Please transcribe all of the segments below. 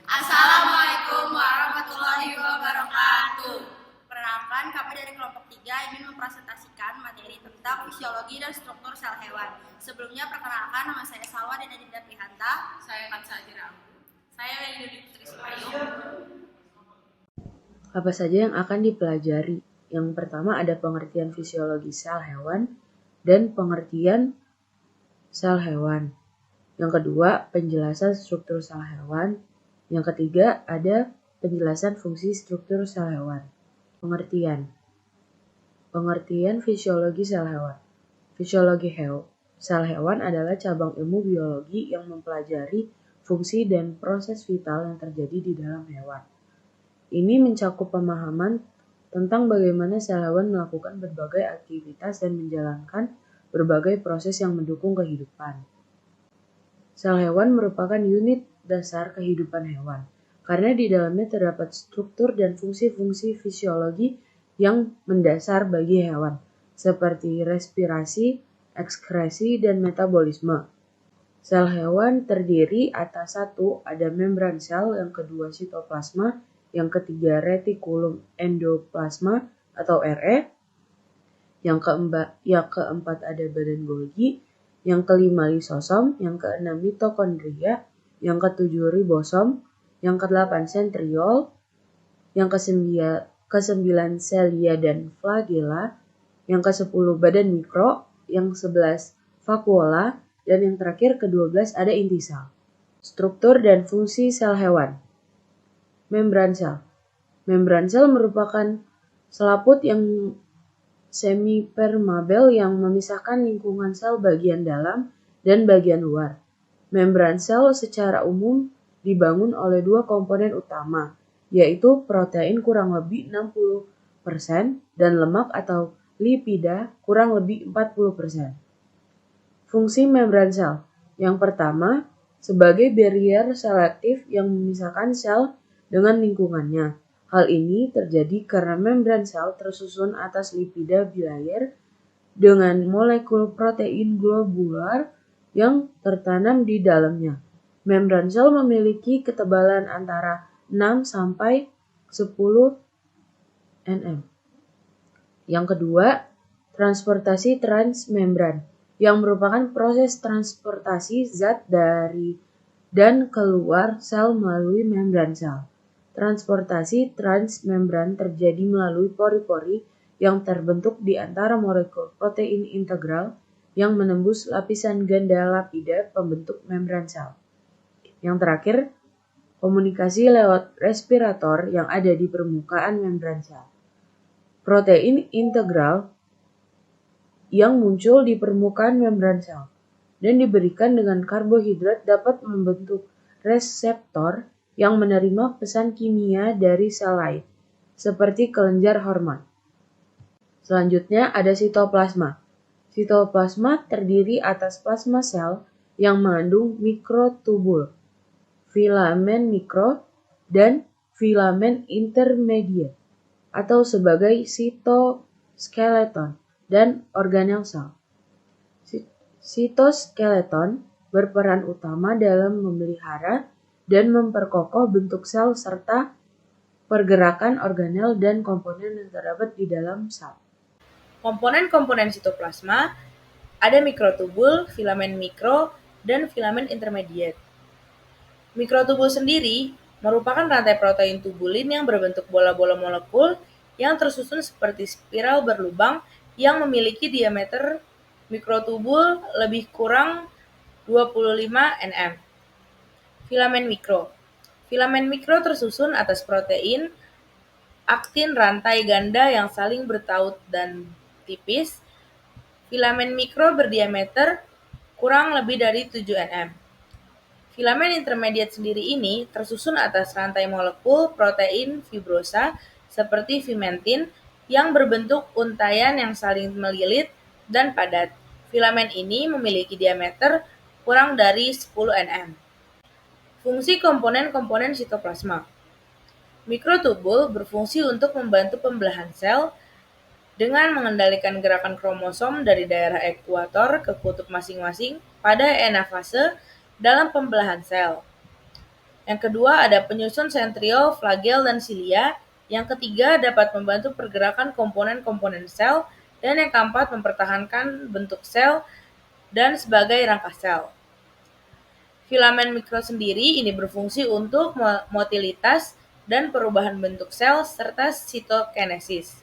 Assalamualaikum warahmatullahi wabarakatuh. Perkenalkan, kami dari kelompok 3 ingin mempresentasikan materi tentang fisiologi dan struktur sel hewan. Sebelumnya, perkenalkan, nama saya Salwa dan Adinda Prihanta. Saya Kansa Ajira. Saya Yudi Putri Supayu. Apa saja yang akan dipelajari? Yang pertama ada pengertian fisiologi sel hewan dan pengertian sel hewan. Yang kedua, penjelasan struktur sel hewan. Yang ketiga, ada penjelasan fungsi struktur sel hewan. Pengertian fisiologi sel hewan. Fisiologi sel hewan adalah cabang ilmu biologi yang mempelajari fungsi dan proses vital yang terjadi di dalam hewan. Ini mencakup pemahaman tentang bagaimana sel hewan melakukan berbagai aktivitas dan menjalankan berbagai proses yang mendukung kehidupan. Sel hewan merupakan unit dasar kehidupan hewan, karena di dalamnya terdapat struktur dan fungsi-fungsi fisiologi yang mendasar bagi hewan, seperti respirasi, ekskresi, dan metabolisme. Sel hewan terdiri atas satu, ada membran sel, yang kedua sitoplasma, yang ketiga retikulum endoplasma atau RE, yang keempat ada badan Golgi, yang kelima lisosom, yang keenam mitokondria, yang ketujuh ribosom, yang kedelapan sentriol, yang kesembilan selia dan flagella, yang kesepuluh badan mikro, yang 11 vakuola, dan yang terakhir ke-12 ada inti sel. Struktur dan fungsi sel hewan. Membran sel. Membran sel merupakan selaput yang semipermeabel yang memisahkan lingkungan sel bagian dalam dan bagian luar. Membran sel secara umum dibangun oleh dua komponen utama, yaitu protein kurang lebih 60% dan lemak atau lipida kurang lebih 40%. Fungsi membran sel. Yang pertama, sebagai barrier selektif yang memisahkan sel dengan lingkungannya. Hal ini terjadi karena membran sel tersusun atas lipida bilayer dengan molekul protein globular yang tertanam di dalamnya. Membran sel memiliki ketebalan antara 6 sampai 10 nm. Yang kedua, transportasi transmembran, yang merupakan proses transportasi zat dari dan keluar sel melalui membran sel. Transportasi transmembran terjadi melalui pori-pori yang terbentuk di antara molekul protein integral yang menembus lapisan ganda lapida pembentuk membran sel. Yang terakhir, komunikasi lewat respirator yang ada di permukaan membran sel. Protein integral yang muncul di permukaan membran sel dan diberikan dengan karbohidrat dapat membentuk reseptor yang menerima pesan kimia dari sel lain, seperti kelenjar hormon. Selanjutnya ada sitoplasma. Sitoplasma terdiri atas plasma sel yang mengandung mikrotubul, filamen mikro, dan filamen intermediate, atau sebagai sitoskeleton dan organel sel. Sitoskeleton berperan utama dalam memelihara dan memperkokoh bentuk sel serta pergerakan organel dan komponen yang terdapat di dalam sel. Komponen-komponen sitoplasma ada mikrotubul, filamen mikro, dan filamen intermediate. Mikrotubul sendiri merupakan rantai protein tubulin yang berbentuk bola-bola molekul yang tersusun seperti spiral berlubang yang memiliki diameter mikrotubul lebih kurang 25 nm. Filamen mikro. Filamen mikro tersusun atas protein aktin rantai ganda yang saling bertaut dan tipis. Filamen mikro berdiameter kurang lebih dari 7 nm. Filamen intermediate sendiri ini tersusun atas rantai molekul protein fibrosa seperti fimentin yang berbentuk untaian yang saling melilit dan padat. Filamen ini memiliki diameter kurang dari 10 nm. Fungsi komponen-komponen sitoplasma. Mikrotubul berfungsi untuk membantu pembelahan sel dengan mengendalikan gerakan kromosom dari daerah ekuator ke kutub masing-masing pada enafase dalam pembelahan sel. Yang kedua ada penyusun sentriol, flagel, dan silia. Yang ketiga dapat membantu pergerakan komponen-komponen sel. Dan yang keempat mempertahankan bentuk sel dan sebagai rangka sel. Filamen mikro sendiri ini berfungsi untuk motilitas dan perubahan bentuk sel serta sitokinesis.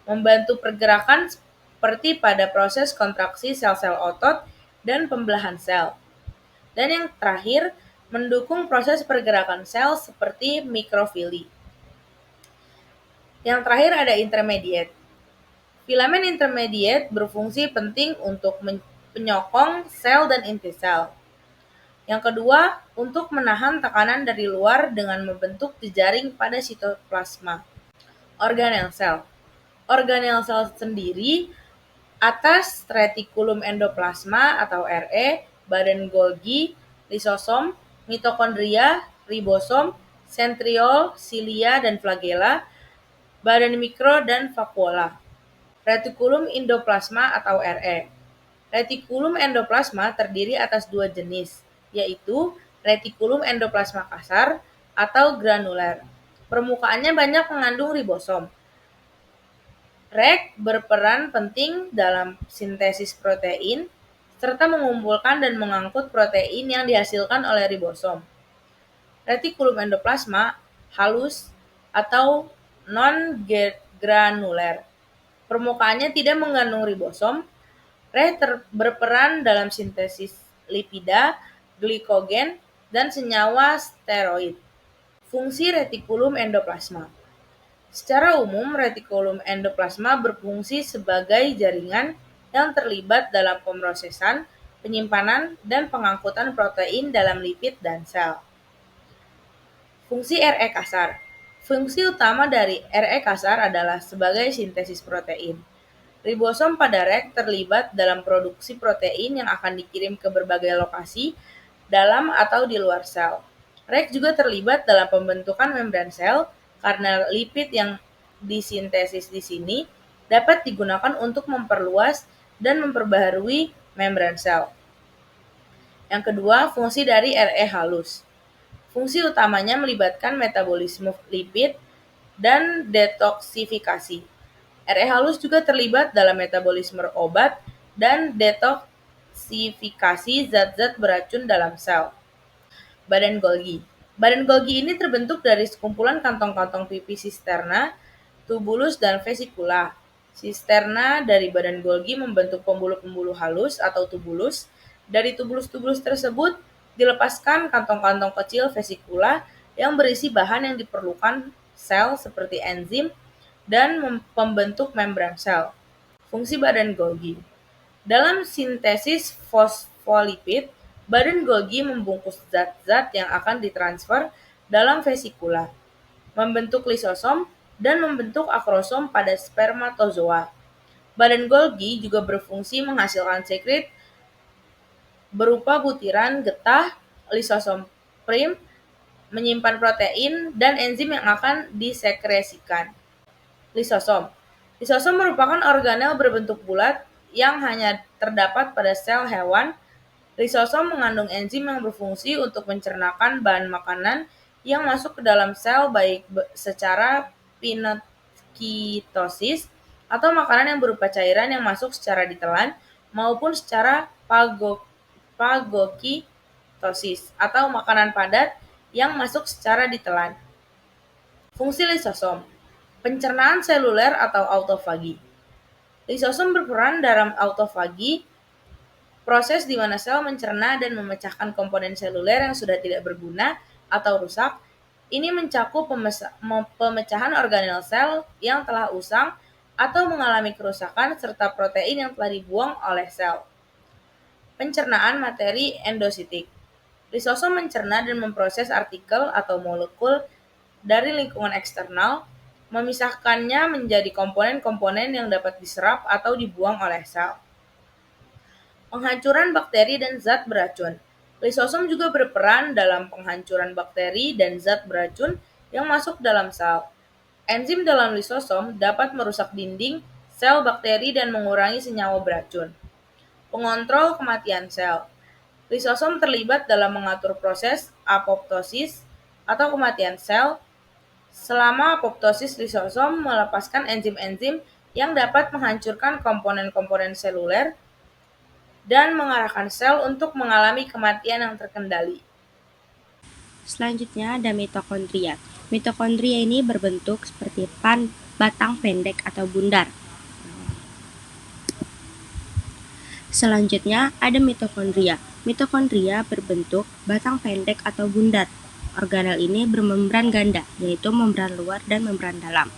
Membantu pergerakan seperti pada proses kontraksi sel-sel otot dan pembelahan sel. Dan yang terakhir, mendukung proses pergerakan sel seperti mikrofili. Yang terakhir ada intermediate. Filamen intermediate berfungsi penting untuk penyokong sel dan inti sel. Yang kedua, untuk menahan tekanan dari luar dengan membentuk jejaring pada sitoplasma. Organel sel. Organel sel sendiri atas retikulum endoplasma atau RE, badan Golgi, lisosom, mitokondria, ribosom, sentriol, silia, dan flagela, badan mikro, dan vakuola. Retikulum endoplasma atau RE. Retikulum endoplasma terdiri atas dua jenis, yaitu retikulum endoplasma kasar atau granuler. Permukaannya banyak mengandung ribosom. REK berperan penting dalam sintesis protein, serta mengumpulkan dan mengangkut protein yang dihasilkan oleh ribosom. Retikulum endoplasma halus atau non-granuler. Permukaannya tidak mengandung ribosom. REK berperan dalam sintesis lipida, glikogen, dan senyawa steroid. Fungsi retikulum endoplasma. Secara umum, retikulum endoplasma berfungsi sebagai jaringan yang terlibat dalam pemrosesan, penyimpanan, dan pengangkutan protein dalam lipid dan sel. Fungsi RE kasar. Fungsi utama dari RE kasar adalah sebagai sintesis protein. Ribosom pada REK terlibat dalam produksi protein yang akan dikirim ke berbagai lokasi dalam atau di luar sel. REK juga terlibat dalam pembentukan membran sel karena lipid yang disintesis di sini dapat digunakan untuk memperluas dan memperbaharui membran sel. Yang kedua, fungsi dari RE halus. Fungsi utamanya melibatkan metabolisme lipid dan detoksifikasi. RE halus juga terlibat dalam metabolisme obat dan detoksifikasi zat-zat beracun dalam sel. Badan Golgi. Badan Golgi ini terbentuk dari sekumpulan kantong-kantong pipih sisterna, tubulus, dan vesikula. Sisterna dari badan Golgi membentuk pembuluh-pembuluh halus atau tubulus. Dari tubulus-tubulus tersebut dilepaskan kantong-kantong kecil vesikula yang berisi bahan yang diperlukan sel seperti enzim dan pembentuk membran sel. Fungsi badan Golgi. Dalam sintesis fosfolipid, badan Golgi membungkus zat-zat yang akan ditransfer dalam vesikula, membentuk lisosom, dan membentuk akrosom pada spermatozoa. Badan Golgi juga berfungsi menghasilkan sekret berupa butiran getah, lisosom prim, menyimpan protein, dan enzim yang akan disekresikan. Lisosom. Lisosom merupakan organel berbentuk bulat yang hanya terdapat pada sel hewan. Lisosom mengandung enzim yang berfungsi untuk mencernakan bahan makanan yang masuk ke dalam sel baik secara pinokitosis atau makanan yang berupa cairan yang masuk secara ditelan maupun secara fagokitosis atau makanan padat yang masuk secara ditelan. Fungsi lisosom. Pencernaan seluler atau autofagi. Lisosom berperan dalam autofagi, proses di mana sel mencerna dan memecahkan komponen seluler yang sudah tidak berguna atau rusak. Ini mencakup pemecahan organel sel yang telah usang atau mengalami kerusakan serta protein yang telah dibuang oleh sel. Pencernaan materi endositik. Lisosom mencerna dan memproses artikel atau molekul dari lingkungan eksternal, memisahkannya menjadi komponen-komponen yang dapat diserap atau dibuang oleh sel. Penghancuran bakteri dan zat beracun. Lisosom juga berperan dalam penghancuran bakteri dan zat beracun yang masuk dalam sel. Enzim dalam lisosom dapat merusak dinding, sel bakteri dan mengurangi senyawa beracun. Pengontrol kematian sel. Lisosom terlibat dalam mengatur proses apoptosis, atau kematian sel, selama apoptosis lisosom melepaskan enzim-enzim yang dapat menghancurkan komponen-komponen seluler dan mengarahkan sel untuk mengalami kematian yang terkendali. Selanjutnya ada mitokondria. Mitokondria ini berbentuk seperti batang pendek atau bundar. Selanjutnya ada mitokondria. Mitokondria berbentuk batang pendek atau bundar. Organel ini bermembran ganda, yaitu membran luar dan membran dalam.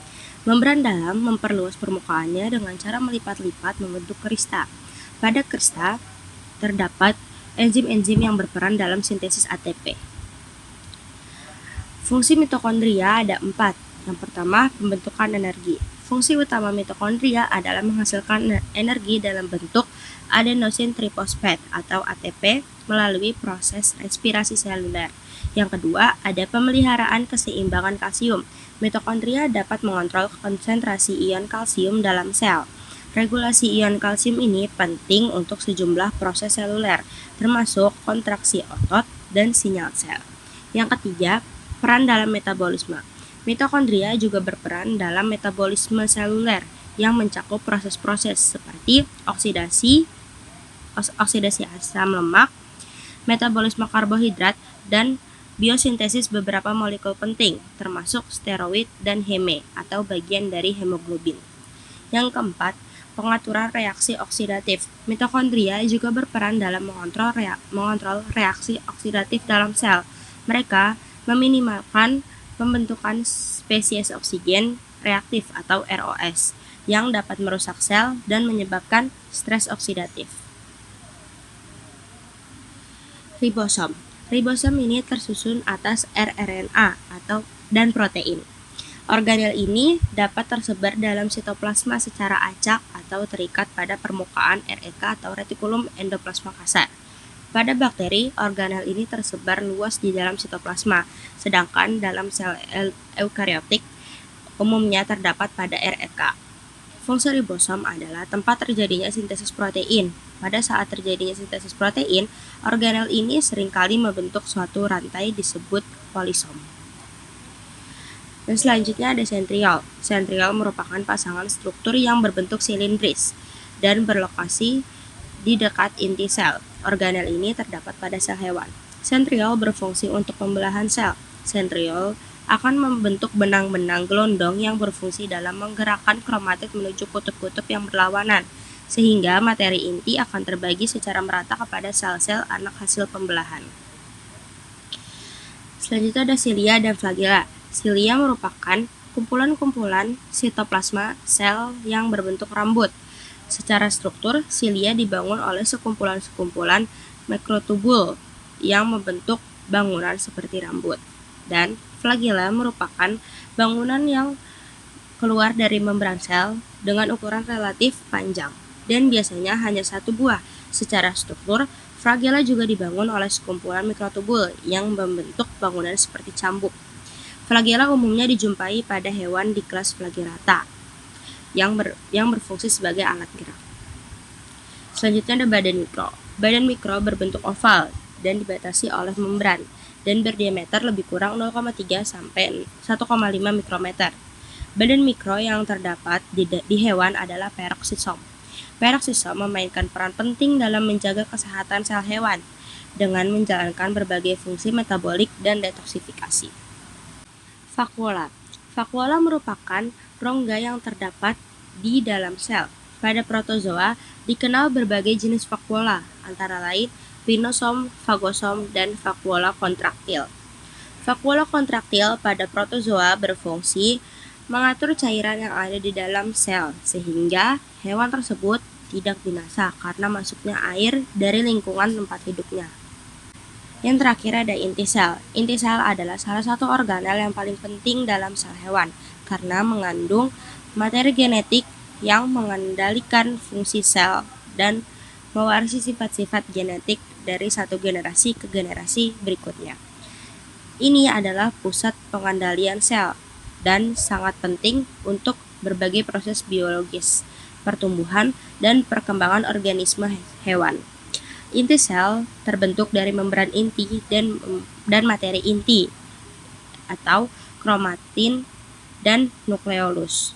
Membran dalam memperluas permukaannya dengan cara melipat-lipat membentuk krista. Pada krista terdapat enzim-enzim yang berperan dalam sintesis ATP. Fungsi mitokondria ada 4. Yang pertama, pembentukan energi. Fungsi utama mitokondria adalah menghasilkan energi dalam bentuk adenosin trifosfat atau ATP melalui proses respirasi seluler. Yang kedua, ada pemeliharaan keseimbangan kalsium. Mitokondria dapat mengontrol konsentrasi ion kalsium dalam sel. Regulasi ion kalsium ini penting untuk sejumlah proses seluler, termasuk kontraksi otot dan sinyal sel. Yang ketiga, peran dalam metabolisme. Mitokondria juga berperan dalam metabolisme seluler yang mencakup proses-proses seperti oksidasi asam lemak, metabolisme karbohidrat, dan biosintesis beberapa molekul penting, termasuk steroid dan heme atau bagian dari hemoglobin. Yang keempat, pengaturan reaksi oksidatif. Mitokondria juga berperan dalam mengontrol reaksi oksidatif dalam sel. Mereka meminimalkan pembentukan spesies oksigen reaktif atau ROS yang dapat merusak sel dan menyebabkan stres oksidatif. Ribosom. Ribosom ini tersusun atas rRNA dan protein. Organel ini dapat tersebar dalam sitoplasma secara acak atau terikat pada permukaan REK atau retikulum endoplasma kasar. Pada bakteri, organel ini tersebar luas di dalam sitoplasma, sedangkan dalam sel eukariotik umumnya terdapat pada REK. Fungsi ribosom adalah tempat terjadinya sintesis protein. Pada saat terjadinya sintesis protein, organel ini seringkali membentuk suatu rantai disebut polisom. Dan selanjutnya ada sentriol. Sentriol merupakan pasangan struktur yang berbentuk silindris dan berlokasi di dekat inti sel. Organel ini terdapat pada sel hewan. Sentriol berfungsi untuk pembelahan sel. Sentriol akan membentuk benang-benang gelondong yang berfungsi dalam menggerakkan kromatid menuju kutub-kutub yang berlawanan, sehingga materi inti akan terbagi secara merata kepada sel-sel anak hasil pembelahan. Selanjutnya ada silia dan flagela. Silia merupakan kumpulan-kumpulan sitoplasma sel yang berbentuk rambut. Secara struktur, silia dibangun oleh sekumpulan-sekumpulan mikrotubul yang membentuk bangunan seperti rambut. Dan flagela merupakan bangunan yang keluar dari membran sel dengan ukuran relatif panjang dan biasanya hanya satu buah. Secara struktur, flagela juga dibangun oleh sekumpulan mikrotubul yang membentuk bangunan seperti cambuk. Flagela umumnya dijumpai pada hewan di kelas Flagelata yang berfungsi sebagai alat gerak. Selanjutnya ada badan mikro. Badan mikro berbentuk oval dan dibatasi oleh membran dan berdiameter lebih kurang 0,3 sampai 1,5 mikrometer. Badan mikro yang terdapat di hewan adalah peroksisom. Peroksisom memainkan peran penting dalam menjaga kesehatan sel hewan dengan menjalankan berbagai fungsi metabolik dan detoksifikasi. Vakuola. Vakuola merupakan rongga yang terdapat di dalam sel. Pada protozoa dikenal berbagai jenis vakuola, antara lain rinosom, fagosom, dan vakuola kontraktil. Vakuola kontraktil pada protozoa berfungsi mengatur cairan yang ada di dalam sel, sehingga hewan tersebut tidak binasa karena masuknya air dari lingkungan tempat hidupnya. Yang terakhir ada inti sel. Inti sel adalah salah satu organel yang paling penting dalam sel hewan karena mengandung materi genetik yang mengendalikan fungsi sel dan mewarisi sifat-sifat genetik dari satu generasi ke generasi berikutnya. Ini adalah pusat pengendalian sel dan sangat penting untuk berbagai proses biologis, pertumbuhan, dan perkembangan organisme hewan. Inti sel terbentuk dari membran inti dan materi inti. atau kromatin dan nukleolus.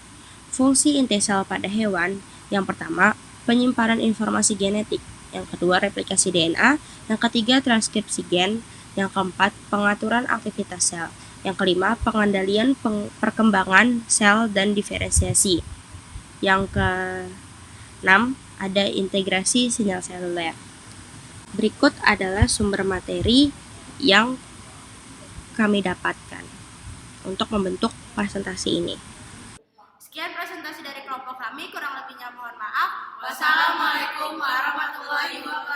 Fungsi inti sel pada hewan, yang pertama, penyimpanan informasi genetik, yang kedua, replikasi DNA, yang ketiga, transkripsi gen, yang keempat, pengaturan aktivitas sel, yang kelima, pengendalian perkembangan sel dan diferensiasi, yang keenam, ada integrasi sinyal seluler. Berikut adalah sumber materi yang kami dapatkan untuk membentuk presentasi ini. Sekian presentasi dari kelompok kami, kurang lebihnya mohon maaf. Wassalamualaikum warahmatullahi wabarakatuh.